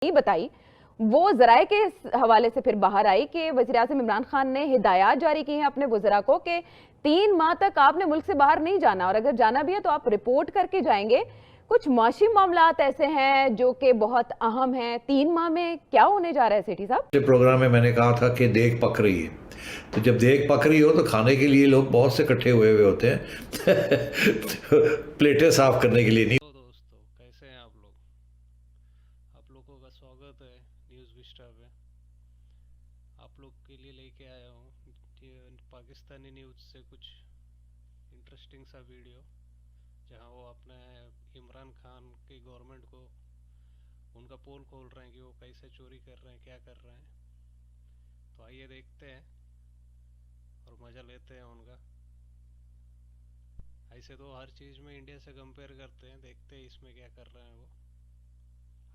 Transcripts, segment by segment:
नहीं बताई, वो ज़राए के हवाले से फिर बाहर आई कि वज़ीर-ए-आज़म इमरान खान ने हिदायत जारी की हैं अपने वज़रा को कि 3 माह तक आपने मुल्क से बाहर नहीं जाना और अगर जाना भी है तो आप रिपोर्ट करके जाएंगे। कुछ माशी मामलात ऐसे हैं जो कि बहुत अहम हैं। 3 माह में क्या होने जा रहा है सेठी साहब? प्रोग्राम में मैंने कहा था कि देख पक रही है, तो जब देख पक रही हो तो खाने के लिए लोग बहुत से इकट्ठे हुए हुए होते हैं प्लेटें साफ करने के लिए नहीं। दोस्तों कैसे हैं आप लोगों का स्वागत है न्यूज़ विस्टा पे। आप लोग के लिए लेके आया हूँ पाकिस्तानी न्यूज़ से कुछ इंटरेस्टिंग सा वीडियो, जहाँ वो अपने इमरान खान की गवर्नमेंट को उनका पोल खोल रहे हैं कि वो कैसे चोरी कर रहे हैं, क्या कर रहे हैं। तो आइए देखते हैं और मज़ा लेते हैं उनका। ऐसे तो हर चीज़ में इंडिया से कंपेयर करते हैं, देखते हैं इसमें क्या कर रहे हैं वो।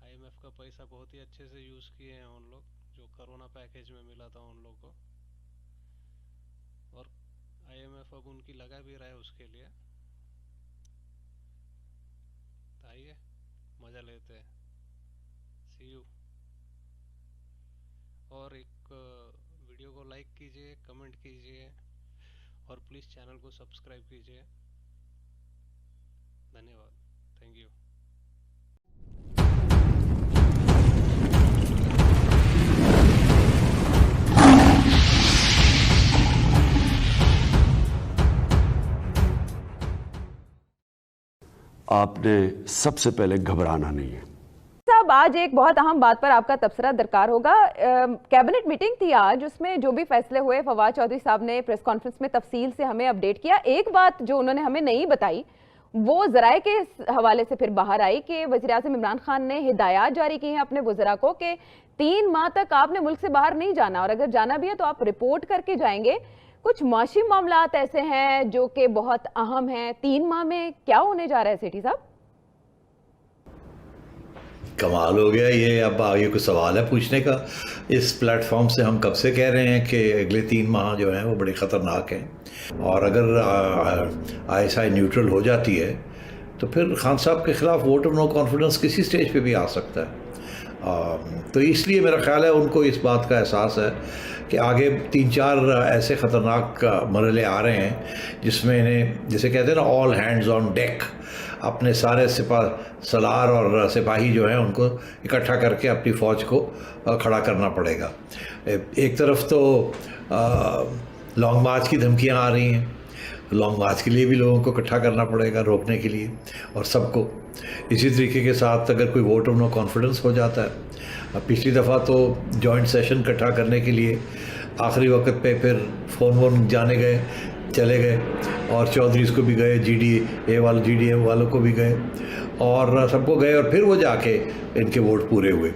IMF का पैसा बहुत ही अच्छे से यूज़ किए हैं उन लोग, जो कोरोना पैकेज में मिला था उन लोग को, और IMF अब उनकी लगा भी रहा है उसके लिए। तो आइए मज़ा लेते हैं। सी यू। और एक वीडियो को लाइक कीजिए, कमेंट कीजिए और प्लीज़ चैनल को सब्सक्राइब कीजिए। धन्यवाद। Thank you. आपने सबसे पहले घबराना नहीं है। साहब, आज एक बहुत अहम बात पर आपका तबसरा दरकार होगा। कैबिनेट मीटिंग थी आज, उसमें जो भी फैसले हुए फवाद चौधरी साहब ने प्रेस कॉन्फ्रेंस में तफसील से हमें अपडेट किया। एक बात जो उन्होंने हमें नहीं बताई वो ज़राए के हवाले से फिर बाहर आई कि वज़ीर-ए-आज़म इमरान खान ने हिदायत जारी की हैं अपने वज़रा को कि 3 माह तक आपने मुल्क से बाहर नहीं जाना और अगर जाना भी है तो आप रिपोर्ट करके जाएंगे। कुछ माशी मामलात ऐसे हैं जो कि बहुत अहम हैं। 3 माह में क्या होने जा रहा है सेठी साहब? कमाल हो गया ये। अब आगे कोई सवाल है पूछने का? इस प्लेटफॉर्म से हम कब से कह रहे हैं कि अगले 3 माह जो हैं वो बड़े ख़तरनाक हैं, और अगर ISI न्यूट्रल हो जाती है तो फिर खान साहब के ख़िलाफ़ वोट ऑफ नो कॉन्फिडेंस किसी स्टेज पे भी आ सकता है। तो इसलिए मेरा ख़्याल है उनको इस बात का एहसास है कि आगे 3-4 ऐसे ख़तरनाक मरहले आ रहे हैं जिसमें इन्हें, जैसे कहते हैं ना, ऑल हैंड्स ऑन डेक, अपने सारे सलार और सिपाही जो हैं उनको इकट्ठा करके अपनी फ़ौज को खड़ा करना पड़ेगा। एक तरफ तो लॉन्ग मार्च की धमकियां आ रही हैं, लॉन्ग मार्च के लिए भी लोगों को इकट्ठा करना पड़ेगा रोकने के लिए, और सबको इसी तरीके के साथ अगर कोई वोट ऑफ नो कॉन्फिडेंस हो जाता है। पिछली दफ़ा तो जॉइंट सेशन इकट्ठा करने के लिए आखिरी वक्त पे फिर फ़ोन जाने गए, चले गए, और चौधरीज़ को भी गए, GDM वालों को भी गए, और सबको गए, और फिर वो जाके इनके वोट पूरे हुए।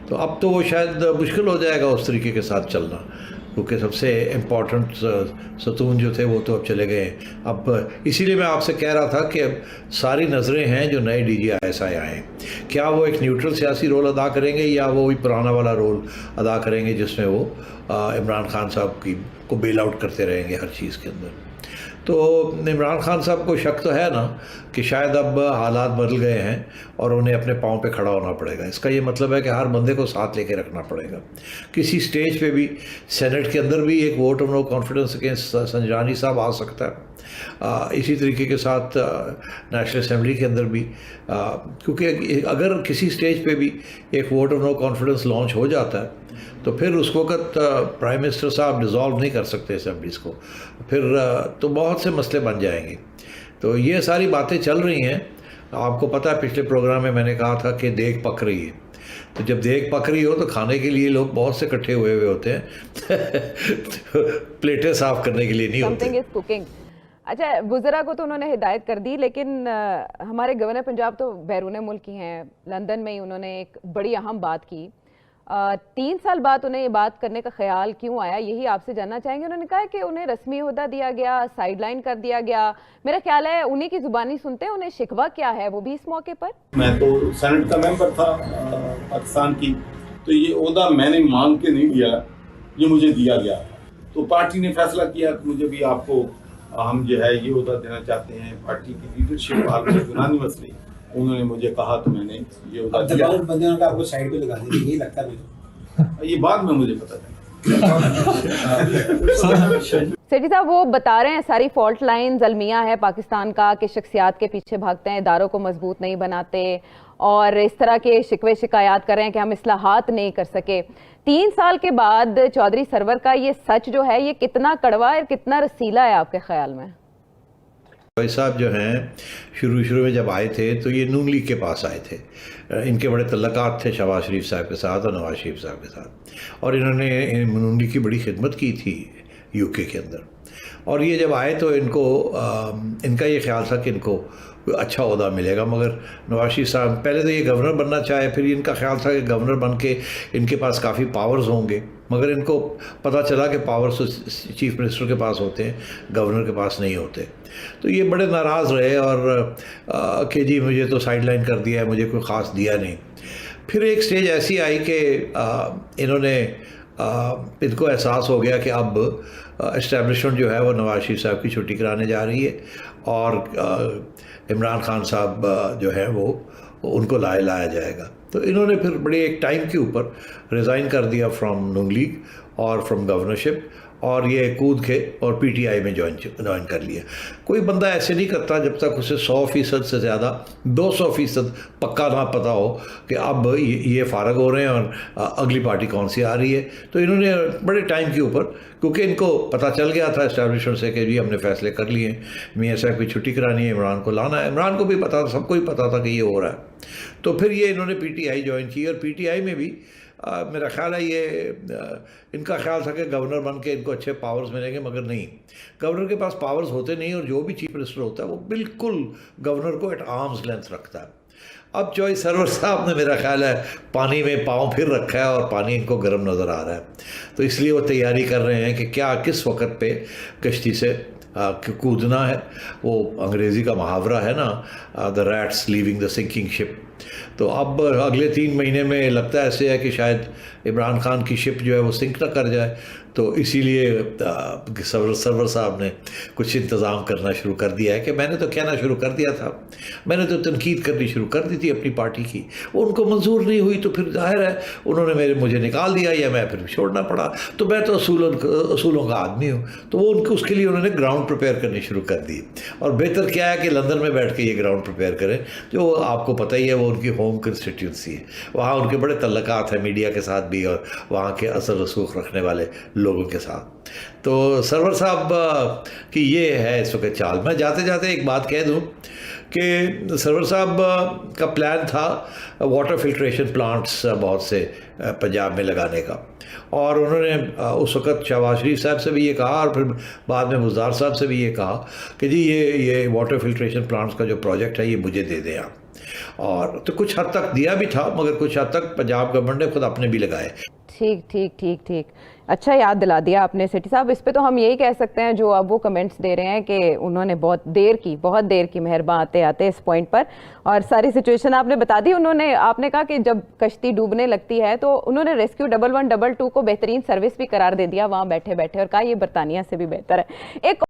तो अब तो वो शायद मुश्किल हो जाएगा उस तरीके के साथ चलना, क्योंकि सबसे इम्पॉर्टेंट सतून जो थे वो तो अब चले गए। अब इसीलिए मैं आपसे कह रहा था कि अब सारी नज़रें हैं जो नए DG ISI आए हैं, क्या वो एक न्यूट्रल सियासी रोल अदा करेंगे या वो वही पुराना वाला रोल अदा करेंगे जिसमें वो इमरान खान साहब को बेल आउट करते रहेंगे हर चीज़ के अंदर। तो इमरान खान साहब को शक तो है ना कि शायद अब हालात बदल गए हैं और उन्हें अपने पाँव पे खड़ा होना पड़ेगा। इसका ये मतलब है कि हर बंदे को साथ लेके रखना पड़ेगा। किसी स्टेज पे भी, सेनेट के अंदर भी एक vote of no confidence against Sanjrani साहब आ सकता है। इसी तरीके के साथ नेशनल असेंबली के अंदर भी, क्योंकि अगर किसी स्टेज पे भी एक vote of no confidence launch हो जाता है तो फिर उस वक्त प्राइम मिनिस्टर साहब डिज़ोल्व नहीं कर सकते असेंबलीज़ को, फिर तो बहुत से मसले बन जाएंगे। तो ये सारी बातें चल रही हैं। आपको पता है पिछले प्रोग्राम में मैंने कहा था कि देख पक रही है, तो जब देख पक रही हो तो खाने के लिए लोग बहुत से इकट्ठे हुए हुए होते हैं प्लेटें साफ करने के लिए नहीं होते। अच्छा, वज़रा को तो उन्होंने हिदायत कर दी, लेकिन हमारे गवर्नर पंजाब तो बैरून मुल्क ही हैं। लंदन में ही उन्होंने एक बड़ी अहम बात की। 3 साल बाद उन्हें ये बात करने का ख्याल क्यों आया, यही आपसे जानना चाहेंगे। उन्होंने कहा कि उन्हें रस्मी ओहदा दिया गया, साइडलाइन कर दिया गया। मेरा ख्याल है उन्हीं की जुबानी सुनते हैं, उन्हें शिकवा क्या है वो भी इस मौके पर। मैं तो सेनेट का मेंबर था पाकिस्तान की, तो ये ओहदा मैंने मांग के नहीं दिया, ये मुझे दिया गया। तो पार्टी ने फैसला किया कि मुझे भी आपको हम जो है ये ओहदा देना चाहते हैं। पार्टी की लीडरशिप यूनानिमसली उन्होंने मुझे कहा तो मैंने ये उदा अब किया। दबाव बंदे का आपको साइड पे लगा दी, यही लगता है मुझे। ये बाद में मुझे पता चला। सेठी साहब वो बता रहे हैं सारी फॉल्ट लाइन्स अलमिया है पाकिस्तान का कि शख्सियात के पीछे भागते हैं, इदारों को मजबूत नहीं बनाते और इस तरह के शिकवे शिकायत कर रहे हैं कि हम इस्लाहात नहीं कर सके। 3 साल के बाद चौधरी सरवर का ये सच जो है ये कितना कड़वा और कितना रसीला है आपके ख्याल में? भाई साहब जो हैं शुरू में जब आए थे तो ये नून लीग के पास आए थे। इनके बड़े तल्लकात थे शहबाज शरीफ साहब के साथ और नवाज शरीफ साहब के साथ, और इन्होंने नून लीग की बड़ी खिदमत की थी यूके के अंदर। और ये जब आए तो इनका ये ख्याल था कि इनको कोई अच्छा ओहदा मिलेगा, मगर नवाज शरीफ साहब पहले तो ये गवर्नर बनना चाहे, फिर इनका ख्याल था कि गवर्नर बन के इनके पास काफ़ी पावर्स होंगे, मगर इनको पता चला कि पावर्स तो चीफ मिनिस्टर के पास होते हैं, गवर्नर के पास नहीं होते। तो ये बड़े नाराज़ रहे और कि जी मुझे तो साइड लाइन कर दिया है, मुझे कोई ख़ास दिया नहीं। फिर एक स्टेज ऐसी आई कि इन्होंने इनको एहसास हो गया कि अब इस्टेब्लिशमेंट जो है वो नवाज शरीफ साहब की छुट्टी कराने जा रही है और इमरान खान साहब जो है वो उनको लाया जाएगा। तो इन्होंने फिर बड़े एक टाइम के ऊपर रिज़ाइन कर दिया फ्रॉम नून लीग और फ्रॉम गवर्नरशिप, और ये कूद के और पीटीआई में ज्वाइन कर लिया। कोई बंदा ऐसे नहीं करता जब तक उसे 100% से ज़्यादा 200% पक्का ना पता हो कि अब ये फ़ारग हो रहे हैं और अगली पार्टी कौन सी आ रही है। तो इन्होंने बड़े टाइम के ऊपर, क्योंकि इनको पता चल गया था इस्टेब्लिशमेंट से कि जी हमने फ़ैसले कर लिए हैं, मियाँ साहब की छुट्टी करानी है, इमरान को लाना है। इमरान को भी पता था, सबको ही पता था कि ये हो रहा है। तो फिर ये इन्होंने पीटीआई ज्वाइन की और पीटीआई में भी मेरा ख्याल है ये इनका ख्याल था कि गवर्नर बन के इनको अच्छे पावर्स मिलेंगे, मगर नहीं, गवर्नर के पास पावर्स होते नहीं, और जो भी चीफ मिनिस्टर होता है वो बिल्कुल गवर्नर को एट आर्म्स लेंथ रखता है। अब चौधरी सरवर साहब ने मेरा ख्याल है पानी में पाँव फिर रखा है और पानी इनको गर्म नज़र आ रहा है, तो इसलिए वो तैयारी कर रहे हैं कि क्या किस वक्त पे कश्ती से कूदना है। वो अंग्रेज़ी का मुहावरा है ना, the rats leaving the sinking ship. तो अब अगले 3 महीने में लगता है ऐसे है कि शायद इमरान खान की शिप जो है वो सिंक ना कर जाए, तो इसीलिए सरवर साहब ने कुछ इंतज़ाम करना शुरू कर दिया है कि मैंने तो कहना शुरू कर दिया था, मैंने तो तनकीद करनी शुरू कर दी थी अपनी पार्टी की, वो उनको मंजूर नहीं हुई तो फिर जाहिर है उन्होंने मुझे निकाल दिया या मैं फिर छोड़ना पड़ा। तो मैं तो असूलों का आदमी हूँ, तो वो उसके लिए उन्होंने ग्राउंड प्रिपेयर करनी शुरू कर दी। और बेहतर क्या है कि लंदन में बैठ के ये ग्राउंड प्रिपेयर करें, जो आपको पता ही है वो उनकी होम कंस्टिट्यूंसी है, वहाँ उनके बड़े तल्लकात हैं मीडिया के साथ भी और वहाँ के असर रसूख रखने वाले लोगों के साथ। तो सरवर साहब की ये है इस वक्त चाल। मैं जाते जाते एक बात कह दूं कि सरवर साहब का प्लान था वाटर फिल्ट्रेशन प्लांट्स बहुत से पंजाब में लगाने का, और उन्होंने उस वक्त शहबाज शरीफ साहब से भी ये कहा और फिर बाद में मुज़्ज़ार साहब से भी ये कहा कि जी ये वाटर फिल्ट्रेशन प्लांट्स का जो प्रोजेक्ट है ये मुझे दे दें आप। और तो कुछ हद तक दिया भी था, मगर कुछ हद तक पंजाब गवर्नमेंट ने खुद अपने भी लगाए। ठीक, अच्छा याद दिला दिया आपने सेठी साहब। इस पे तो हम यही कह सकते हैं जो अब वो कमेंट्स दे रहे हैं कि उन्होंने बहुत देर की मेहरबान आते आते इस पॉइंट पर, और सारी सिचुएशन आपने बता दी। आपने कहा कि जब कश्ती डूबने लगती है तो उन्होंने रेस्क्यू 1112 को बेहतरीन सर्विस भी करार दे दिया वहाँ बैठे बैठे, और कहा ये बरतानिया से भी बेहतर है। एक